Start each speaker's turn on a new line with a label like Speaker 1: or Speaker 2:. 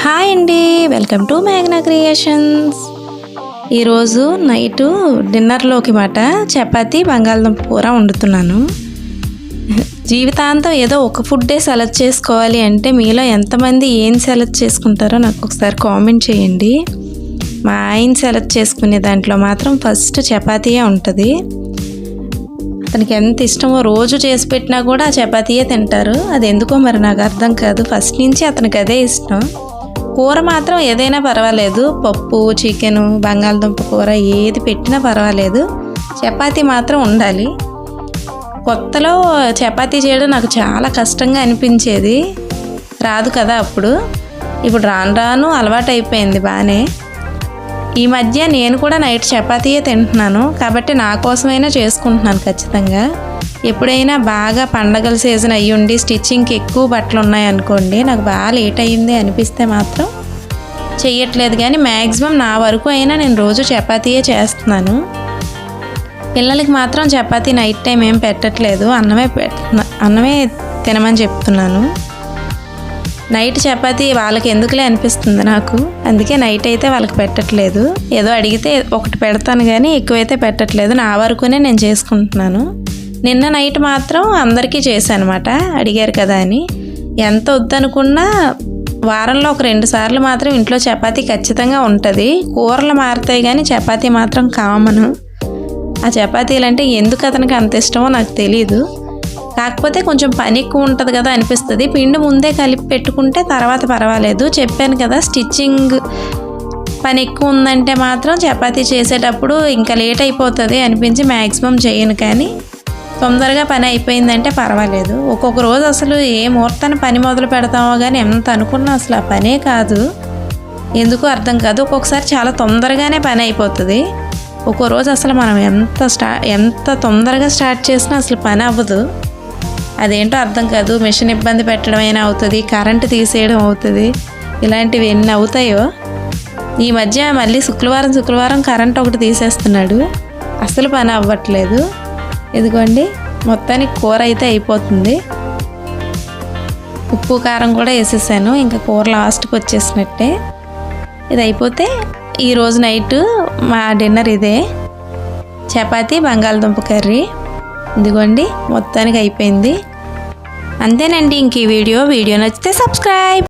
Speaker 1: Hi అండి, welcome to మేఘ్నా creations. ఈరోజు night డిన్నర్లోకి మాట చపాతీ బంగాళదుంప కూర వండుతున్నాను. జీవితాంతం ఏదో ఒక ఫుడ్డే సెలెక్ట్ చేసుకోవాలి అంటే మీలో ఎంతమంది ఏం సెలెక్ట్ చేసుకుంటారో నాకు ఒకసారి కామెంట్ చేయండి. మా ఆయన సెలెక్ట్ చేసుకునే దాంట్లో మాత్రం ఫస్ట్ చపాతీయే ఉంటుంది. అతనికి ఎంత ఇష్టమో రోజు చేసి పెట్టినా కూడా చపాతీయే తింటారు. అది ఎందుకో మరి నాకు అర్థం కాదు. ఫస్ట్ నుంచి అతనికి అదే ఇష్టం. కూర మాత్రం ఏదైనా పర్వాలేదు, పప్పు, చికెను, బంగాళదుంప కూర ఏది పెట్టినా పర్వాలేదు, చపాతీ మాత్రం ఉండాలి. కొత్తలో చపాతీ చేయడం నాకు చాలా కష్టంగా అనిపించేది, రాదు కదా అప్పుడు. ఇప్పుడు రాను రాను అలవాటు అయిపోయింది బాగానే. ఈ మధ్య నేను కూడా నైట్ చపాతీయే తింటున్నాను కాబట్టి నా కోసమైనా చేసుకుంటున్నాను ఖచ్చితంగా. ఎప్పుడైనా బాగా పండగల సీజన్ అయ్యుండి స్టిచ్చింగ్కి ఎక్కువ బట్టలు ఉన్నాయనుకోండి, నాకు బాగా లేట్ అయ్యింది అనిపిస్తే మాత్రం చెయ్యట్లేదు. కానీ మ్యాక్సిమం నా వరకు అయినా నేను రోజు చపాతీయే చేస్తున్నాను. పిల్లలకి మాత్రం చపాతీ నైట్ టైం ఏం పెట్టట్లేదు, అన్నమే తినమని చెప్తున్నాను. నైట్ చపాతీ వాళ్ళకి ఎందుకులే అనిపిస్తుంది నాకు, అందుకే నైట్ అయితే వాళ్ళకి పెట్టట్లేదు. ఏదో అడిగితే ఒకటి పెడతాను కానీ ఎక్కువైతే పెట్టట్లేదు, నా వరకునే నేను చేసుకుంటున్నాను. నిన్న నైట్ మాత్రం అందరికీ చేశాను అనమాట, అడిగారు కదా అని. ఎంత వద్దనుకున్నా వారంలో ఒక 2 సార్లు మాత్రం ఇంట్లో చపాతీ ఖచ్చితంగా ఉంటుంది. కూరలు మారుతాయి కానీ చపాతీ మాత్రం కామను. ఆ చపాతీలు అంటే ఎందుకు అతనికి అంత ఇష్టమో నాకు తెలీదు. కాకపోతే కొంచెం పని ఎక్కువ ఉంటుంది కదా అనిపిస్తుంది. పిండి ముందే కలిపి పెట్టుకుంటే తర్వాత పర్వాలేదు. చెప్పాను కదా, స్టిచ్చింగ్ పని ఎక్కువ ఉందంటే మాత్రం చపాతీ చేసేటప్పుడు ఇంకా లేట్ అయిపోతుంది అనిపించి మ్యాక్సిమం చేయను. కానీ తొందరగా పని అయిపోయిందంటే పర్వాలేదు. ఒక్కొక్క రోజు అసలు ఏ ముహూర్తాన్ని పని మొదలు పెడతామో కానీ ఎంత అనుకున్నా అసలు ఆ పనే కాదు, ఎందుకో అర్థం కాదు. ఒక్కొక్కసారి చాలా తొందరగానే పని అయిపోతుంది. ఒక్కో రోజు అసలు మనం ఎంత తొందరగా స్టార్ట్ చేసినా అసలు పని అవ్వదు. అదేంటో అర్థం కాదు. మిషన్ ఇబ్బంది పెట్టడం అయినా అవుతుంది, కరెంటు తీసేయడం అవుతుంది, ఇలాంటివి ఎన్ని అవుతాయో. ఈ మధ్య మళ్ళీ శుక్రవారం కరెంట్ ఒకటి తీసేస్తున్నాడు, అసలు పని అవ్వట్లేదు. ఇదిగోండి, మొత్తానికి కూర అయితే అయిపోతుంది. ఉప్పు కారం కూడా వేసేసాను, ఇంకా కూర లాస్ట్కి వచ్చేసినట్టే. ఇది అయిపోతే ఈరోజు నైట్ మా డిన్నర్ ఇదే, చపాతీ బంగాళదుంప కర్రీ. ఇదిగోండి మొత్తానికి అయిపోయింది. అంతేనండి ఇంక ఈ వీడియో నచ్చితే సబ్స్క్రైబ్.